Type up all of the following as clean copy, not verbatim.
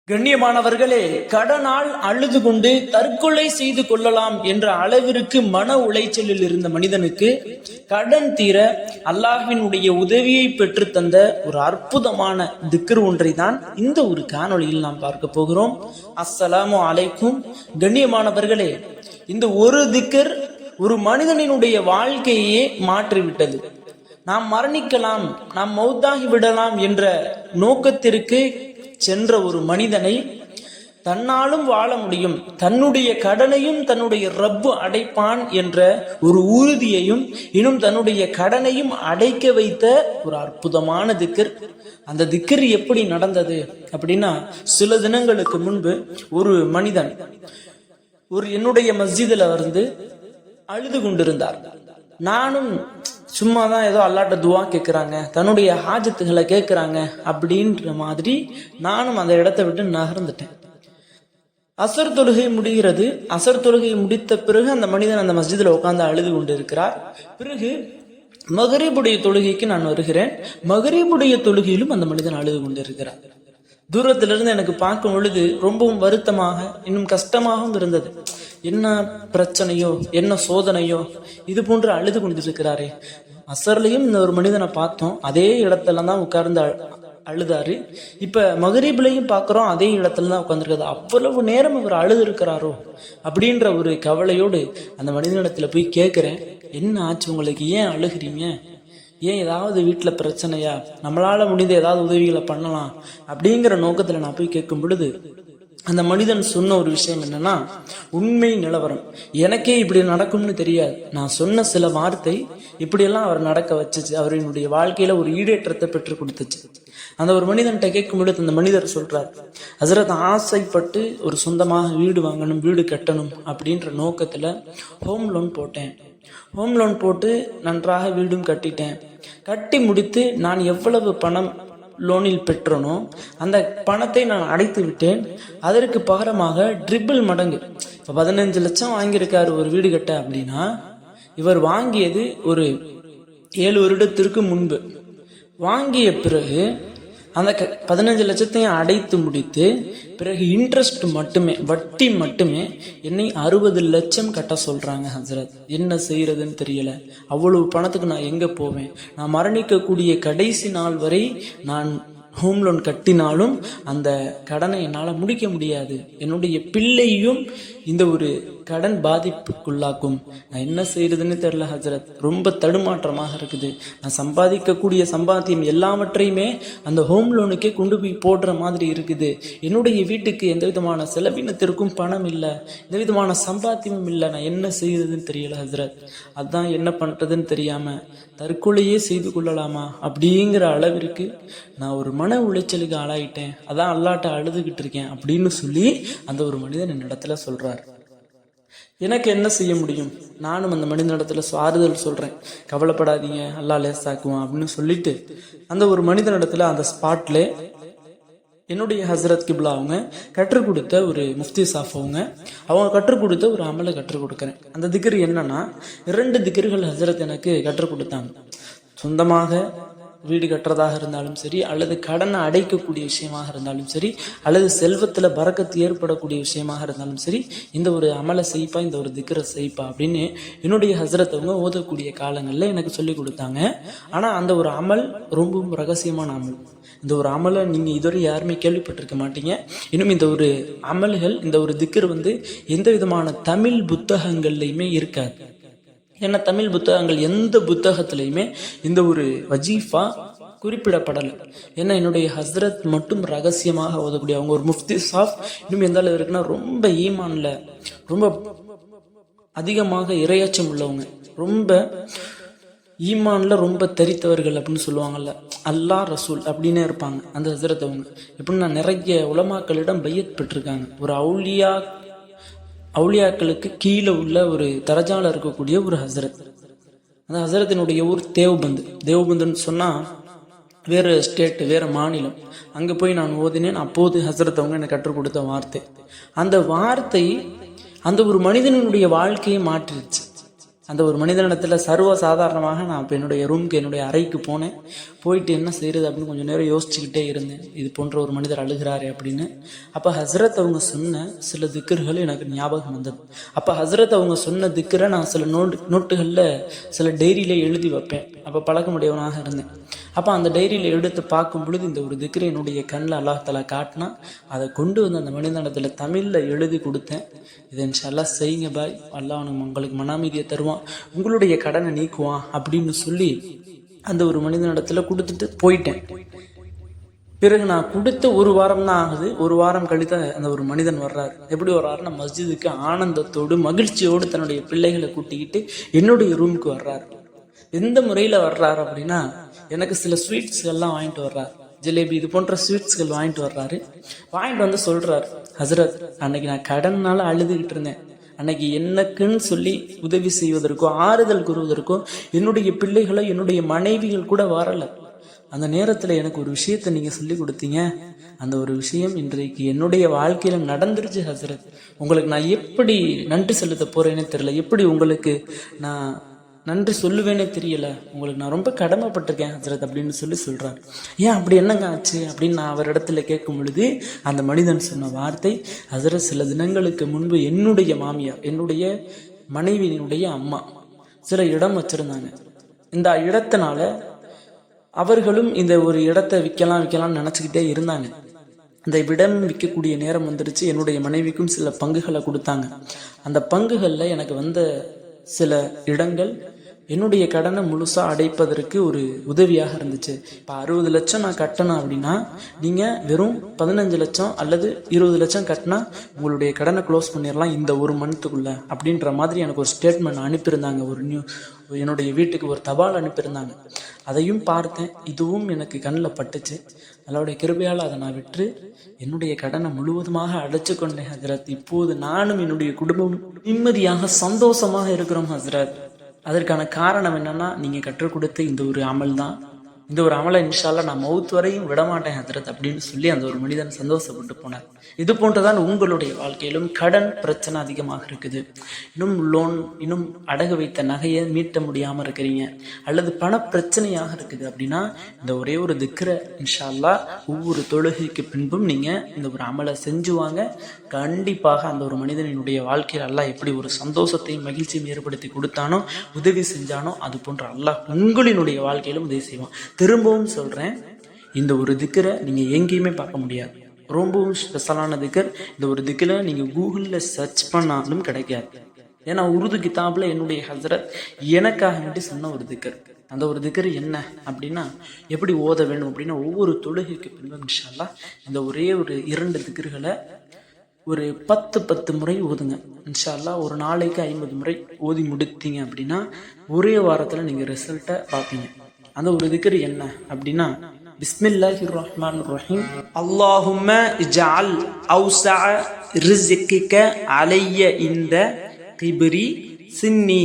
கண்ணியமானவர்களே, கடனால் அழுது கொண்டு தற்கொலை செய்து கொள்ளலாம் என்ற அளவிற்கு மன உளைச்சலில் இருந்த மனிதனுக்கு கடன் தீர அல்லாஹ்வினுடைய உதவியை பெற்று தந்த ஒரு அற்புதமான திக்ர் ஒன்றை தான் இந்த ஒரு காணொளியில் நாம் பார்க்க போகிறோம். அஸ்ஸலாமு அலைக்கும். கண்ணியமானவர்களே, இந்த ஒரு திக்ர் ஒரு மனிதனினுடைய வாழ்க்கையே மாற்றிவிட்டது. நாம் மரணிக்கலாம், நாம் மௌத்தாகி விடலாம் என்ற நோக்கத்திற்கு சென்ற ஒரு மனிதனை தன்னாலும் வாழ முடியும், தன்னுடைய கடனையும் தன்னுடைய ரப்பு அடைப்பான் என்ற ஒரு உறுதியையும் இன்னும் தன்னுடைய கடனையும் அடைக்க வைத்த ஒரு அற்புதமான திக்ர். அந்த திக்ர் எப்படி நடந்தது அப்படின்னா, சில தினங்களுக்கு முன்பு ஒரு மனிதன் என்னுடைய மஸ்ஜிதில் வந்து அழுது கொண்டிருந்தார். நானும் சும்மா தான் ஏதோ அல்லாட்ட துவா கேட்குறாங்க, தன்னுடைய ஹாஜத்துகளை கேட்குறாங்க அப்படின்ற மாதிரி நானும் அந்த இடத்தை விட்டு நகர்ந்துட்டேன். அசர் தொழுகை முடிகிறது. அசர் தொழுகை முடித்த பிறகு அந்த மனிதன் அந்த மஸ்ஜிதில் உட்கார்ந்து அழுது கொண்டு இருக்கிறார். பிறகு மகரீபுடைய தொழுகைக்கு நான் வருகிறேன். மகரீபுடைய தொழுகையிலும் அந்த மனிதன் அழுது கொண்டு இருக்கிறார். தூரத்திலிருந்து எனக்கு பார்க்கும் பொழுது ரொம்பவும் வருத்தமாக இன்னும் கஷ்டமாகவும் இருந்தது. என்ன பிரச்சனையோ, என்ன சோதனையோ, இது போன்று அழுது கொண்டு இருக்கிறாரே. அசர்லையும் இந்த ஒரு மனிதனை பார்த்தோம், அதே இடத்துல தான் உட்கார்ந்து அழுதாரு. இப்ப மகரீப்லையும் பார்க்கிறோம், அதே இடத்துல தான் உட்கார்ந்துருக்காரு. அவ்வளவு நேரம் அவர் அழுது இருக்கிறாரோ அப்படின்ற ஒரு கவலையோடு அந்த மனிதனிடத்துல போய் கேட்கிறேன், என்ன ஆச்சு உங்களுக்கு, ஏன் அழுகிறீங்க, ஏன் ஏதாவது வீட்டில் பிரச்சனையா, நம்மளால முடிந்த ஏதாவது உதவிகளை பண்ணலாம் அப்படிங்கிற நோக்கத்துல நான் போய் கேட்கும் பொழுது அந்த மனிதன் சொன்ன ஒரு விஷயம் என்னன்னா, உண்மை நிலவரம், எனக்கே இப்படி நடக்கும்னு தெரியாது, நான் சொன்ன சில வார்த்தை இப்படியெல்லாம் அவர் நடக்க வச்சுச்சு, அவரினுடைய வாழ்க்கையில ஒரு ஈடேற்றத்தை பெற்று கொடுத்துச்சு. அந்த ஒரு மனிதன்கிட்ட கேட்கும் பொழுது அந்த மனிதர் சொல்றார், ஹஸ்ரத் ஆசைப்பட்டு ஒரு சொந்தமாக வீடு வாங்கணும், வீடு கட்டணும் அப்படின்ற நோக்கத்துல ஹோம் லோன் போட்டேன். ஹோம் லோன் போட்டு நன்றாக வீடும் கட்டிட்டேன். கட்டி முடித்து நான் எவ்வளவு பணம் லோனில் பெற்றனோ அந்த பணத்தை நான் அடைத்து விட்டேன். அதற்கு பகரமாக ட்ரிபிள் மடங்கு, இப்போ 15 லட்சம் வாங்கியிருக்காரு ஒரு வீடு கட்ட அப்படின்னா, இவர் வாங்கியது ஒரு 7 வருடத்திற்கு முன்பு. வாங்கிய பிறகு அந்த 15 லட்சத்தையும் அடைத்து முடித்து பிறகு இன்ட்ரெஸ்ட் மட்டுமே, வட்டி மட்டுமே என்னை 60 லட்சம் கட்ட சொல்றாங்க. ஹசரத், என்ன செய்யறதுன்னு தெரியல, அவ்வளவு பணத்துக்கு நான் எங்க போவேன், நான் மரணிக்கக்கூடிய கடைசி நாள் வரை நான் ஹோம் லோன் கட்டினாலும் அந்த கடனை என்னால் முடிக்க முடியாது, என்னுடைய பிள்ளையும் இந்த ஒரு கடன் பாதிப்புக்குள்ளாக்கும், நான் என்ன செய்யறதுன்னு தெரியல ஹஜரத், ரொம்ப தடுமாற்றமாக இருக்குது, நான் சம்பாதிக்கக்கூடிய சம்பாத்தியம் எல்லாவற்றையுமே அந்த ஹோம் லோனுக்கே கொண்டு போய் போடுற மாதிரி இருக்குது, என்னுடைய வீட்டுக்கு எந்த விதமான செலவினத்திற்கும் பணம் இல்லை, எந்த விதமான சம்பாத்தியமும் இல்லை, நான் என்ன செய்யறதுன்னு தெரியல ஹஜரத், அதான் என்ன பண்றதுன்னு தெரியாம தற்கொலையே செய்து கொள்ளலாமா அப்படிங்கிற அளவிற்கு நான் ஒரு மன உளைச்சலுக்கு ஆளாயிட்டேன், அதான் அல்லாட்ட அழுதுகிட்டு இருக்கேன் அப்படின்னு சொல்லி அந்த ஒரு மனிதன் என்னிடத்துல சொல்றார். எனக்கு என்ன செய்ய முடியும், நானும் அந்த மனிதனிடத்துல ஆறுதல் சொல்றேன், கவலைப்படாதீங்க, அல்லாஹ் லேசாக்குவான் அப்படின்னு சொல்லிட்டு அந்த ஒரு மனிதனிடத்துல அந்த ஸ்பாட்ல என்னுடைய ஹசரத் கிப்லா அவங்க கற்றுக் கொடுத்த ஒரு முஃப்தி சாஃப் அவங்க கற்றுக் கொடுத்த ஒரு அமலை கற்றுக் கொடுக்குறேன். அந்த திக்ர் என்னன்னா, 2 திக்ர்கள் ஹசரத் எனக்கு கற்றுக் கொடுத்தாங்க. சொந்தமாக வீடு கட்டுறதாக இருந்தாலும் சரி, அல்லது கடனை அடைக்கக்கூடிய விஷயமாக இருந்தாலும் சரி, அல்லது செல்வத்துல பரக்கத்து ஏற்படக்கூடிய விஷயமாக இருந்தாலும் சரி, இந்த ஒரு அமலை செய்ப்பா, இந்த ஒரு திக்ரை செய்ப்பா அப்படின்னு என்னுடைய ஹசரத் அவங்க ஓதக்கூடிய காலங்கள்ல எனக்கு சொல்லி கொடுத்தாங்க. ஆனா அந்த ஒரு அமல் ரொம்பவும் ரகசியமான அமல். இந்த ஒரு அமலை நீங்க இதுவரை யாருமே கேள்விப்பட்டிருக்க மாட்டீங்க. இன்னும் இந்த ஒரு அமல்கள், இந்த ஒரு திக்ர் வந்து எந்த விதமான தமிழ் புத்தகங்கள்லையுமே இருக்காது. ஏன்னா தமிழ் புத்தகங்கள் எந்த புத்தகத்திலையுமே இந்த ஒரு வஜீஃபா குறிப்பிடப்படலை. ஏன்னா என்னுடைய ஹஸ்ரத் மட்டும் ரகசியமாக ஓதக்கூடிய அவங்க ஒரு முஃப்தி சாஃப். இன்னும் எந்த அளவு இருக்குன்னா, ரொம்ப ஈமான்ல ரொம்ப அதிகமாக இரையச்சம் உள்ளவங்க, ரொம்ப ஈமான்ல ரொம்ப தெரித்தவர்கள் அப்படின்னு சொல்லுவாங்கல்ல, அல்லாஹ் ரசூல் அப்படின்னு இருப்பாங்க அந்த ஹஸ்ரத் அவங்க. எப்படின்னா நிறைய உலமாக்களிடம் பையத் பெற்றிருக்காங்க. ஒரு அவுலியாக்களுக்கு கீழே உள்ள ஒரு தரஜால இருக்கக்கூடிய ஒரு ஹசரத். அந்த ஹசரத்தினுடைய ஊர் தேவபந்துன்னு சொன்னா வேற ஸ்டேட், வேற மாநிலம். அங்க போய் நான் ஓதினேன். அப்போது ஹசரத் அவங்க எனக்கு கற்றுக் கொடுத்த வார்த்தை, அந்த வார்த்தை அந்த ஒரு மனிதனுடைய வாழ்க்கையை மாற்றிடுச்சு. அந்த ஒரு மனிதனிடத்தில் சர்வ சாதாரணமாக நான் இப்போ என்னுடைய ரூமுக்கு என்னுடைய அறைக்கு போனேன். போயிட்டு என்ன செய்கிறது அப்படின்னு கொஞ்சம் நேரம் யோசிச்சுக்கிட்டே இருந்தேன். இது போன்ற ஒரு மனிதர் அழுகிறாரே அப்படின்னு. அப்போ ஹஸ்ரத் அவங்க சொன்ன சில திக்கர்கள் எனக்கு ஞாபகம் வந்தது. அப்போ ஹஸ்ரத் அவங்க சொன்ன திக்கரை நான் சில நோட்டுகளில் சில டைரியில் எழுதி வைப்பேன். அப்போ பழக்கமுடையவனாக இருந்தேன். அப்போ அந்த டைரியில் எடுத்து பார்க்கும் பொழுது இந்த ஒரு திக்கரை என்னுடைய கண்ணில் அல்லாஹ் தஆலா காட்டினா, அதை கொண்டு வந்து அந்த மனிதனிடத்தில் தமிழில் எழுதி கொடுத்தேன். இதை இன்ஷா அல்லாஹ் செய்யுங்க பாய், அல்லாஹ் உங்களுக்கு மனாமீதியை தருவான், உங்களுடைய கடனை நீக்குவான் அப்படின்னு சொல்லி அந்த ஒரு மனிதனிடத்தில் கொடுத்துட்டு போயிட்டேன். பிறகு நான் கொடுத்த ஒரு வாரம் தான் ஆகுது. ஒரு வாரம் கழித்து அந்த ஒரு மனிதன் வர்றாரு. எப்படி வர்றாருன்னா, மஸ்ஜிதுக்கு ஆனந்தத்தோடு மகிழ்ச்சியோடு தன்னுடைய பிள்ளைகளை கூட்டிக்கிட்டு என்னுடைய ரூமுக்கு வர்றாரு. எந்த முறையில் வர்றாரு அப்படின்னா, எனக்கு சில ஸ்வீட்ஸ்கள்லாம் வாங்கிட்டு வர்றாரு. ஜிலேபி இது போன்ற ஸ்வீட்ஸ்கள் வாங்கிட்டு வர்றாரு. வாங்கிட்டு வந்து சொல்றாரு, ஹசரத் அன்னைக்கு நான் கடன்னால அழுதுகிட்டு இருந்தேன். அன்னைக்கு எனக்குன்னு சொல்லி உதவி செய்வதற்கோ ஆறுதல் கூறுவதற்கோ என்னுடைய பிள்ளைகளோ என்னுடைய மனைவிகள் கூட வரல. அந்த நேரத்தில் எனக்கு ஒரு விஷயத்தை நீங்கள் சொல்லி கொடுத்தீங்க. அந்த ஒரு விஷயம் இன்றைக்கு என்னுடைய வாழ்க்கையில் நடந்துருச்சு ஹசரத். உங்களுக்கு நான் எப்படி நன்றி செலுத்த போறேன்னே தெரியல, எப்படி உங்களுக்கு நான் நன்றி சொல்லுவேனே தெரியல, உங்களுக்கு நான் ரொம்ப கடமைப்பட்டிருக்கேன் ஹசரத் அப்படின்னு சொல்றாரு. ஏன் அப்படி என்னங்க ஆச்சு அப்படின்னு நான் அவர் இடத்துல கேட்கும் பொழுது அந்த மனிதன் சொன்ன வார்த்தை, ஹசரத் சில தினங்களுக்கு முன்பு என்னுடைய மாமியார், என்னுடைய மனைவியினுடைய அம்மா சில இடம் வச்சிருந்தாங்க. இந்த இடத்தினால அவர்களும் இந்த ஒரு இடத்தை விற்கலாம்னு நினச்சிக்கிட்டே இருந்தாங்க. இந்த இடம் விற்கக்கூடிய நேரம் வந்துடுச்சு. என்னுடைய மனைவிக்கும் சில பங்குகளை கொடுத்தாங்க. அந்த பங்குகளில் எனக்கு வந்த சில இடங்கள் என்னுடைய கடனை முழுசாக அடைப்பதற்கு ஒரு உதவியாக இருந்துச்சு. இப்போ 60 லட்சம் நான் கட்டணும் அப்படின்னா நீங்கள் வெறும் 15 லட்சம் அல்லது 20 லட்சம் கட்டினா உங்களுடைய கடனை க்ளோஸ் பண்ணிடலாம் இந்த ஒரு மந்த்துக்குள்ளே அப்படின்ற மாதிரி எனக்கு ஒரு ஸ்டேட்மெண்ட் அனுப்பியிருந்தாங்க. என்னுடைய வீட்டுக்கு ஒரு தபால் அனுப்பியிருந்தாங்க. அதையும் பார்த்தேன். இதுவும் எனக்கு கண்ணில் பட்டுச்சு. அதோடைய கிருபையால் அதை நான் விற்று என்னுடைய கடனை முழுவதுமாக அடைச்சு கொண்டேன் ஹசரத். இப்போது நானும் என்னுடைய குடும்பம் நிம்மதியாக சந்தோஷமாக இருக்கிறோம் ஹசரத். அதற்கான காரணம் என்னன்னா, நீங்கள் கற்றுக் கொடுத்த இந்த ஒரு அமல் தான். இந்த ஒரு அமலை இன்ஷா அல்லாஹ் நான் மவுத் வரையும் விடமாட்டேன் ஹஜரத் அப்படின்னு சொல்லி அந்த ஒரு மனிதன் சந்தோஷப்பட்டு போனார். இது போன்றுதான் உங்களுடைய வாழ்க்கையிலும் கடன் பிரச்சனை அதிகமாக இருக்குது. இன்னும் அடகு வைத்த நகையை மீட்ட முடியாமல் இருக்கிறீங்க, அல்லது பண பிரச்சனையாக இருக்குது அப்படின்னா இந்த ஒரே ஒரு திக்ரை இன்ஷா அல்லாஹ் ஒவ்வொரு தொழுகைக்கு பின்பும் நீங்கள் இந்த ஒரு அமலை செஞ்சுவாங்க. கண்டிப்பாக அந்த ஒரு மனிதனினுடைய வாழ்க்கையில் அல்லாஹ் எப்படி ஒரு சந்தோஷத்தையும் மகிழ்ச்சியும் ஏற்படுத்தி கொடுத்தானோ, உதவி செஞ்சானோ, அது போன்ற அல்லாஹ் உங்களினுடைய வாழ்க்கையிலும் உதவி செய்வான். திரும்பவும் சொல்றேன், இந்த ஒரு திக்கரை நீங்க எங்கேயுமே பார்க்க முடியாது. ரொம்பவும் ஸ்பெஷலான திக்கர். இந்த ஒரு திக்கரை நீங்க கூகுள்ல சர்ச் பண்ணாலும் கிடைக்காது. ஏன்னா உருது கிதாப்ல என்னுடைய ஹசரத் எனக்காக வேண்டி சொன்ன ஒரு திக்கர். அந்த ஒரு திக்கர் என்ன அப்படின்னா, எப்படி ஓத வேண்டும் அப்படின்னா, ஒவ்வொரு தொழுகைக்கு பின்பும் இன்ஷா அல்லாஹ் இந்த ஒரே ஒரு 2 திக்கர்களை ஒரு 10 முறை ஓதுங்க இன்ஷா அல்லாஹ். ஒரு நாளைக்கு 50 முறை ஓதி முடித்தீங்க அப்படின்னா ஒரே வாரத்தில் நீங்கள் ரிசல்ட்டை பார்ப்பீங்க. அந்த ஒரு திக்ர் என்ன அப்படின்னா, பிஸ்மில்லாஹிர் ரஹ்மானிர் ரஹீம், அல்லாஹும்ம இஜ்அல் அவ்ஸஅ ரிஸ்கிக அலைய இந்த கிப்ரி சின்னி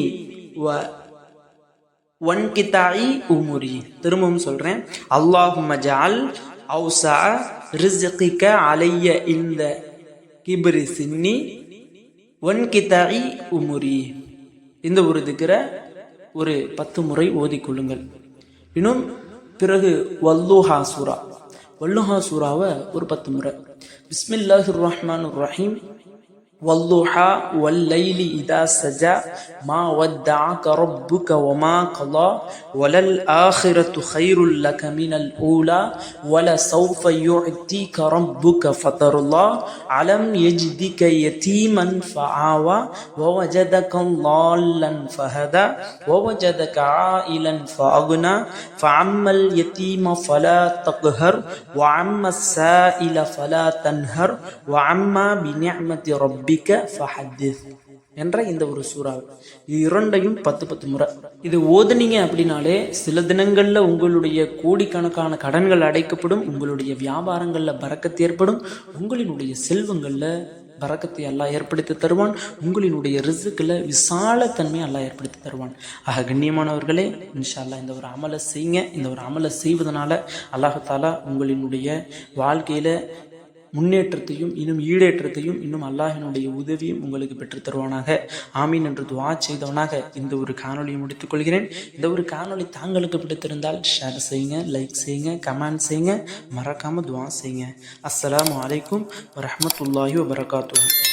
வன்கிதாஇ உமுரி. திரும்பவும் சொல்றேன், அல்லாஹும்ம இஜ்அல் அவ்ஸஅ ரிஸ்கிக அலைய இந்த கிப்ரி சின்னி வன்கிதாஇ உமுரி. இந்த ஒரு திக்ரை ஒரு 10 முறை ஓதிக்கொள்ளுங்கள். இன்னும் பிறகு வல்லுஹா சூராவை ஒரு 10 முறை. பிஸ்மில்லாஹிர் ரஹ்மானிர் ரஹீம், والضحى والليل إذا سجى ما ودعك ربك وما قضى وللآخرة خير لك من الأولى ولسوف يعطيك ربك فترضى ألم يجدك يتيما فآوى ووجدك ضالا فهدى ووجدك عائلا فأغنى فأما اليتيم فلا تقهر وأما السائل فلا تنهر وأما بنعمة ربك என்ற இந்த ஒரு சூறா. இது 2ஐயும் 10 முறை இது ஓதுனீங்க அப்படின்னாலே சில தினங்கள்ல உங்களுடைய கோடிக்கணக்கான கடன்கள் அடைக்கப்படும், உங்களுடைய வியாபாரங்கள்ல பரக்கத்து ஏற்படும், உங்களினுடைய செல்வங்கள்ல பரக்கத்தை அல்லாஹ் ஏற்படுத்தி தருவான், உங்களினுடைய ரிஸ்க்ல விசாலத்தன்மை அல்லாஹ் ஏற்படுத்தி தருவான். ஆக கண்ணியமானவர்களே, இன்ஷா அல்லாஹ் இந்த ஒரு அமலை செய்யுங்க. இந்த ஒரு அமலை செய்வதனால அல்லாஹ் தஆலா உங்களினுடைய வாழ்க்கையில முன்னேற்றத்தையும் இன்னும் ஈடேற்றத்தையும் இன்னும் அல்லாஹினுடைய உதவியும் உங்களுக்கு பெற்றுத் தருவானாக. ஆமீன் என்று துஆ செய்தவனாக இந்த ஒரு காணொலியை முடித்துக் கொள்கிறேன். இந்த ஒரு காணொலி தாங்களுக்கு பிடித்திருந்தால் ஷேர் செய்யுங்க, லைக் செய்யுங்க, கமெண்ட் செய்யுங்க, மறக்காம துஆ செய்யுங்க. அஸ்ஸலாமு அலைக்கும் வரஹ்மத்துல்லாஹி வபரகாத்துஹு.